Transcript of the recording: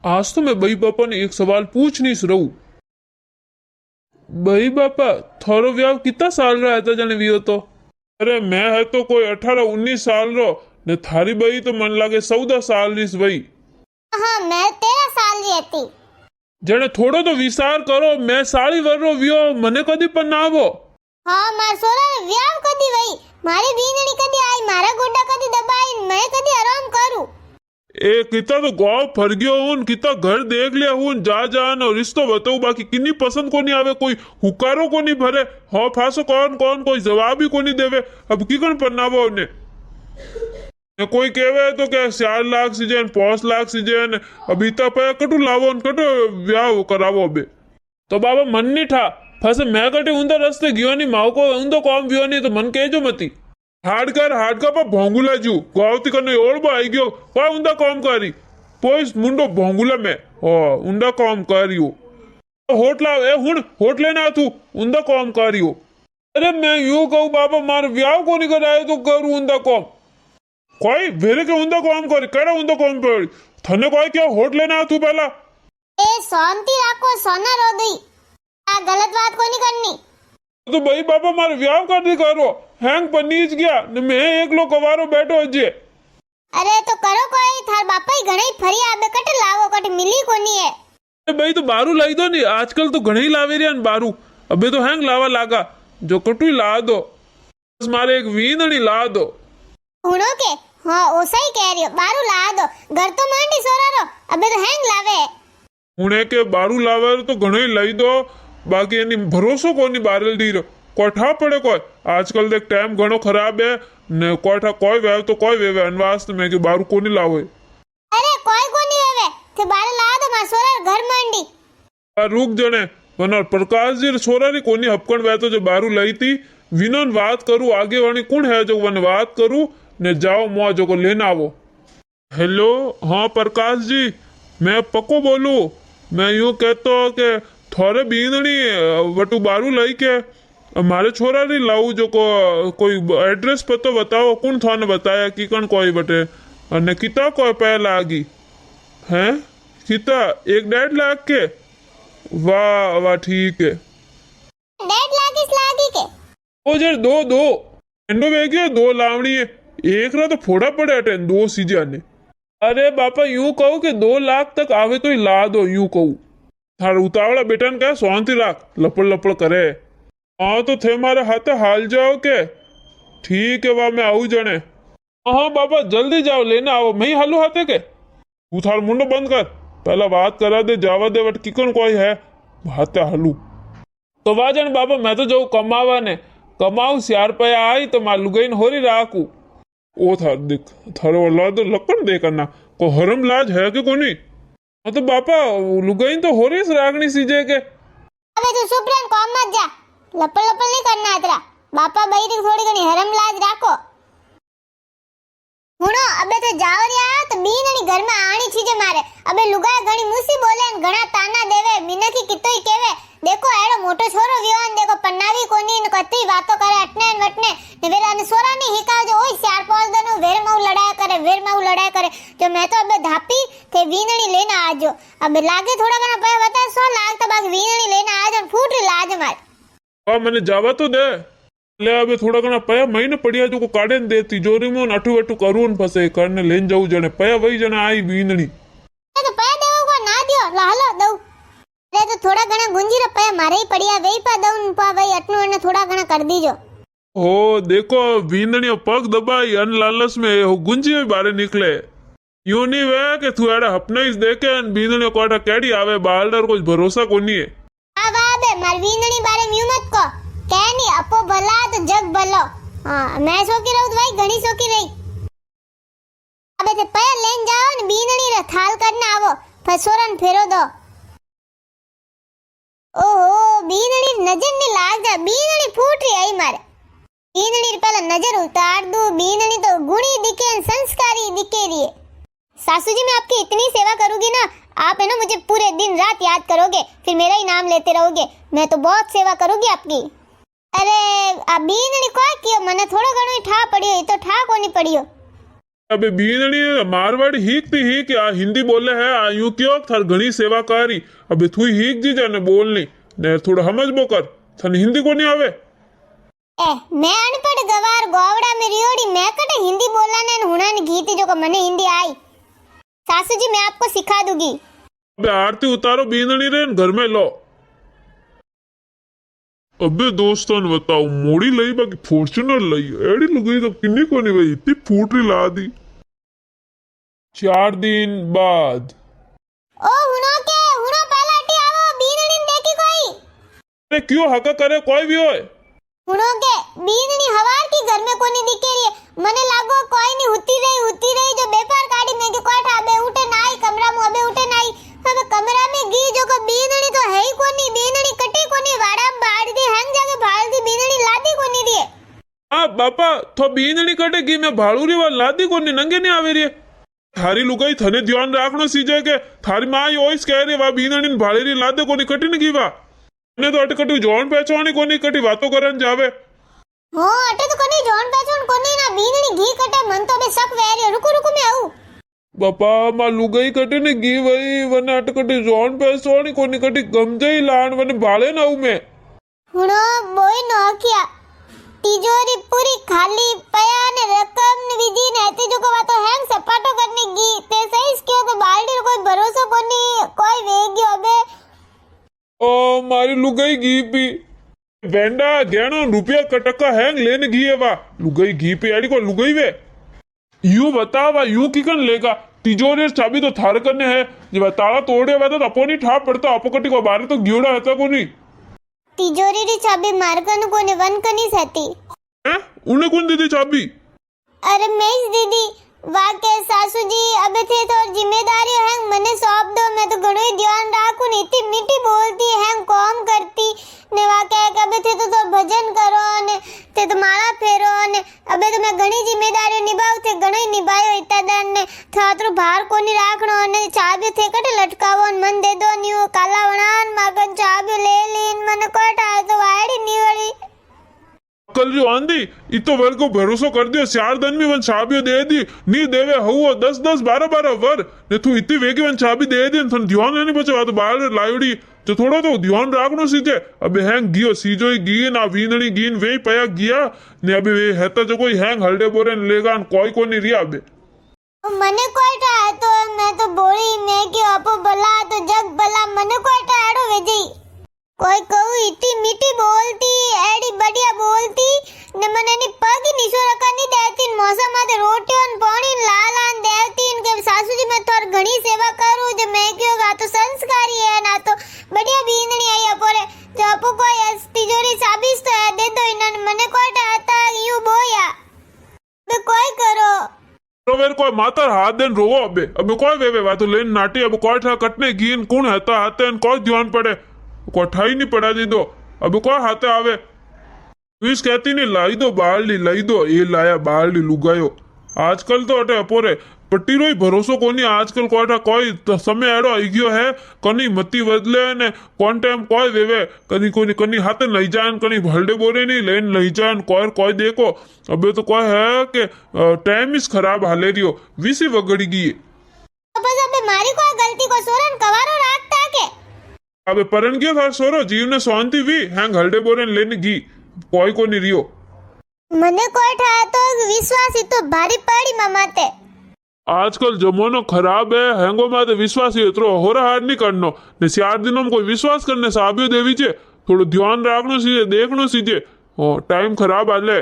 आज तो मैं बई बापा ने एक सवाल पूछनी रहूं। बई बापा थारो व्याह कितना साल रा था जाने वियो तो? अरे मैं है तो कोई 18-19 साल रो ने थारी बई तो मन लागे 14 साल रीस बई। हाँ मैं 13 साल री हती। जने थोड़ो तो विचार करो, मैं साली वर्रो वियो मने कदी पन्नावो। हाँ मार सोरा रे व्याव कदी वई, मारी बीनणी कदी आई, मारा गोड्डा कदी दबाई, मैं कदी आराम करूं। ए किता तो गाँव फर गयो हूं, किता घर देख लिया हूं, जा जान और रिश्तो बताऊ, बाकी किन्नी पसंद को नहीं आवे, कोई हुकारो को नहीं भरे, हाँ फासो कौन कौन कोई जवाब ही को नहीं देवे। अब किकन पन्नावो ने कोई कहवे तो क्या 4 लाख सीजन 5 लाख सीजन अभी तक कटू लावो कटू व्याह करावो अबे तो बाबा मन नहीं था फसे मैं कटे उंदा रस्ते गयो नहीं माओ को उंदो कॉम वियो नहीं तो मन कहजो मती हाडकर पर भोंगुला जू गावती करने और आई गयो का उंदा कॉम करी पोइस मुंडो भोंगुला में ओ उंदा कॉम करियो होटला ए हुन होटले ना तू उंदा कॉम करियो। अरे मैं यूं कहूं बाबा मार व्याह को नहीं कराए तो करू उंदा कॉम कोई वेरे के उंदा कॉम करे केड़ा उंदा कॉम पर थने कोई क्या होट लेना तू पहला ए शांति राखो सोना रो दई, आ गलत बात को नहीं करनी। तो भाई बाबा मार व्याह कर दी करो हैंग पर नीच गया ने मैं एक लो कवारो बैठो अजे। अरे तो करो कोई थार बापा ही घणे फरी आबे कट लावो कट मिली कोनी है। अरे भाई तो बारू लाई दो नहीं आजकल तो घणे ही लावे रिया बारू अबे तो हैंग लावा लागा जो कटू ला दो बस मारे एक वीनणी ला दो हुणो के हाँ ओ सही कह रही हो, बारू ला दो घर तो मांडी सोरा रो अबे तो हैंग लावे हुणे के बारू लावे तो घणे ही लाई दो बाकी एनी भरोसो कोनी बारल दी रो कोठा पड़े कोई आजकल देख टाइम घणो खराब है ने कोठा कोई वेव तो कोई वेव अनवास्त में के बारू कोनी लावे। अरे कोई कोनी वेवे ते बारू ला दो मार सोरा घर मांडी रुक जने वना प्रकाश जी छोरा री कोनी हपकण वे तो जो बारू लाई थी विनोन बात करू आगे वाणी कौन है जो वन बात करू ने जाओ मुआ जो को लेना आवो। हेलो हाँ प्रकाश जी मैं पक्को बोलू मैं यूं कहतो कि थोड़े बीननी वटू बारू लाई के हमारे छोरा री लाऊ जो को कोई एड्रेस पतो बताओ कौन थाने बताया कि कौन कोई बटे ने किता कोई पहला आगी हैं किता 1.5 लाख के वाह वाह ठीक है 1.5 लाख इस लागी के ओ जर दो एंडो वेगियो 2 लावणी है एक रा तो फोड़ा पड़े अटे 2 सीजे ने। अरे बापा यूं कहू कि 2 लाख तक आवे तो ही ला दो यूं कहू थार उतावड़ा बेटन का शांति राख लपड़ करे हाँ तो थे मारे हाथे हाल जाओ के ठीक है वाह मैं आऊ जने हाँ बाबा जल्दी जाओ लेना आओ मैं ही हालू हाथे के तू थार मुंडो बंद कर पहला बात करा दे जावा दे वट किकन कोई है हाथे हालू तो वाह जन बाबा मैं तो जाऊ कमावा ने कमाऊ 4 रुपया आई तो मार लुगाइन होरी राखू ओ थार दिख थारो औलाद लपन दे करना को हरम लाज है कि कोनी हाँ तो बापा लुगाइन तो होरी से रागनी सीजे के अबे तू चुप रह कॉम मत जा लपड़ नहीं करना तेरा बापा बई थोड़ी घणी हरम लाज राखो हुणो अबे तो जाओ रिया तो बीनणी घर में आणी छीजे मारे अबे लुगाय घणी मुसी बोले न घणा ताना देवे मिनकी कितोई केवे देखो एड़ो मोटो छोरो विवान देखो पन्नावी कोनी न कती बातो करे अटने न वटने ने वेला ने सोरा ने हिकाव जो ओय 4-5 दनो वेर माऊ लड़ाया करे जो मैं तो अबे धापी थे बीनणी लेना आजो अबे लागे थोड़ा घणा पे बता 100 लाख तो बाकी बीनणी लेना आजो फूट री लाज मार हाँ मैंने जावा तो दे ले अबे थोड़ा घना पया महीने पड़िया जो को काढ़े न दे तिजोरी में अठू अठू करू न फसे करने लेन जाऊ जने पया वही जने आई बीनणी तो पया देवो को ना दियो लालो दऊ अरे तो थोड़ा घना गुंजी रे पया मारे ही पड़िया वेई पा दऊ पा भाई अटनु ने थोड़ा घना कर दीजो ओ देखो बीनणी पग दबाई अन लालच में हो गुंजी में बारे निकले यूं नहीं वे कि तू एड़ा हपने इस देखे न बीनणी कोटा केड़ी आवे बालडर कुछ भरोसा कोनी है आ बाबे मार बीनणी बारे म्यू मत को कहनी अपो भला तो जग भलो हां मैं सोकी रहू भाई घणी सोकी रही अबे ते पया लेन जाओ ने बीनणी रे थाल करने आवो फसोरन फेरो दो ओहो बीनणी नजर ने लाग जा बीनणी फूट रही आई मारे बीनणी पहले नजर उतार दो बीनणी तो गुणी दिखे संस्कारी दिखे रही है सासू जी मैं आपकी इतनी सेवा करूंगी ना आप है ना मुझे पूरे दिन रात याद करोगे फिर मेरा ही नाम लेते रहोगे मैं तो बहुत सेवा करूंगी आपकी। अरे आ बीनणी कोई कियो मने थोड़ो घणो ठा पड़ियो ये तो ठा कोनी पड़ियो अबे बीनणी मारवाड़ी हीक थी हीक आ हिंदी बोले है आ यूं क्यों थार घणी सेवा करी अबे थू हीक जी जाने बोलनी ने थोड़ा समझबो कर थाने हिंदी को नहीं आवे ए मैं अनपढ़ गवार गोवड़ा में रियोड़ी मैं कटे हिंदी बोलाने न हुणा ने गीती जो को मने हिंदी आई। सासू जी मैं आपको सिखा दूंगी। अबे आरती उतारो बीनणी रे न घर में लो। अबे दोस्तों ने बताओ मोड़ी लई बाकी फॉर्च्यूनर लई एड़ी लुगाई तो किन्नी को नहीं भाई इतनी फूटरी ला दी। 4 दिन बाद ओ हुणो पहला हटी आवो बीनणी ने देखी कोई। अरे क्यों हका करे कोई भी होए हुणो के बीनणी हवार की घर में कोनी दिखे रही है मने लागो कोई नहीं हुती रही जो बेपार काटी में के कोठा अबे उठे नाई कमरा में अबे उठे नाई अबे कमरा में गी जो को बीनणी तो है ही कोनी बीनणी कटी कोनी वाड़ा बाड़ दी हैंग जाके भाड़ दी बीनणी लादी कोनी दी। हाँ बापा तो बीनणी कटेगी मैं भाड़ूरी वाल लादी को नंगे नहीं आवे रही थारी लुगाई थने ध्यान राखनो सीजे के थारी माँ ओइस कह रही वा बीनणी भाड़ेरी लादे कोनी कटी नहीं वा ने तो अटकटी जोन पहचानी कोनी कटी बातों करन जावे हो अटे तो कोनी जोन पहचान कोनी ना बीनणी घी कटे मन तो बे शक वेरी रुको मैं आऊं। बापा माँ लुगाई कटे ने गी वही वने अटकटी जोन पहचानी कोनी कटी गमजई लान वने भाड़े ना हूं मैं हुणो बोई नोकिया तिजोरी पूरी खाली पया ने रकम ने विधि ने ऐते जो को वातो हैंग सपाटो करने गी ते सही क्यों तो बाल्टी कोई भरोसा कोनी कोई वेग्यो अबे ओ मारी लुगाई घी पी वेंडा गेणो रुपया कटका हैंग लेने घी है वा लुगाई घी पे आड़ी को लुगाई वे यूं बतावा यूं किकन लेगा तिजोरी चाबी तो थार करने है जब ताला तोड़े हुआ तो अपनी ठाप पड़ता अपकटी को बारे तो गियोड़ा हता को नहीं तिजोरी री चाबी मारकन कोने वन कनी सहती हैं उन्हें कौन दी थी चाबी अरे मैं दीदी वाके सासू जी अबे थे तो जिम्मेदारी है मने सौंप दो मैं तो घणो ही ध्यान राखू ने इतनी मीठी बोलती है कॉम करती ने वाके अबे थे तो भजन करो ने ते तो माला फेरो ने अबे तो मैं घणी जिम्मेदारी निभाव थे घणो ही निभायो इता दन ने थातरो भार कोनी राखणो ने चाबी थे कटे लटकावो मन दे दो न्यू काला वणान मागन चाबी ले लीन मने कोटा तो वाड़ी निवड़ी कल जो आंधी इतो वर को भरोसा कर दियो 4 दिन में वन चाबी दे दी नी देवे हुओ 10 12 वर ने तू इतनी वेगी वन चाबी दे दी थन ध्यान नहीं बचा तो बाहर लायोड़ी तो थोड़ा तो ध्यान राखनो सीजे अबे हैंग गियो सीजो ही गी ना वीनणी गीन वे पया गिया ने अबे वे हेता जो कोई हैंग हल्डे बोरे लेगा कोई को नहीं रिया अबे मने कोटा है तो मैं तो बोली मैं कि अपो भला तो जग भला मने कोटा एडो वेजी कोई कहू इतनी मीठी बोलती एडी बढ़िया बोलती ने मने नी पग निशो रखनी देती मौसम माते रोटी और पानी लालान देती इनके सासू जी मैं तोर घणी सेवा करूं जो मैं क्यों गा तो संस्कारी है ना तो बढ़िया बीनणी आई अपोरे जो अपो कोई तिजोरी चाबी तो है दे दो इनन मने कोटा आता यू बोया बे कोई करो तो वेर कोई मातर हाथ देन रोवो अबे कोई वे वा तो लेन नाटी अब कोई ठा कटने गीन कौन हता हाथे कोई ध्यान पड़े कोठाई नहीं पड़ा दी दो अब कोई हाथे आवे इस कहती नहीं लाई दो लाई दो ये लाया बाल्टी लुगायो आजकल तो अटे अपोरे पट्टी रो ही भरोसो कोनी आजकल कोठा कोई तो समय एडो आई गयो है कनी मती बदले ने कौन टाइम कोई देवे कनी कोनी कनी हाथे लई जान कनी भलडे बोरे नहीं लेन लई जान कोई देखो अबे तो कोई है कि टाइम इस खराब हाले रियो विसी वगड़ी गई बस अबे मारी कोई गलती को सोरन कवारो राखता के अबे परन गयो था सोरो जीव ने शांति भी हैंग हल्डे बोरे लेने गी कोई को नहीं रियो मने कोई ठा तो विश्वास ही तो भारी पड़ी मामाते आजकल जमानो खराब है हैंगो माते विश्वास ही इतरो हो रहा नहीं करनो ने 4 दिनों में कोई विश्वास करने साबियो देवी छे थोड़ो ध्यान राखनो सीजे देखनो सीजे टाइम खराब आले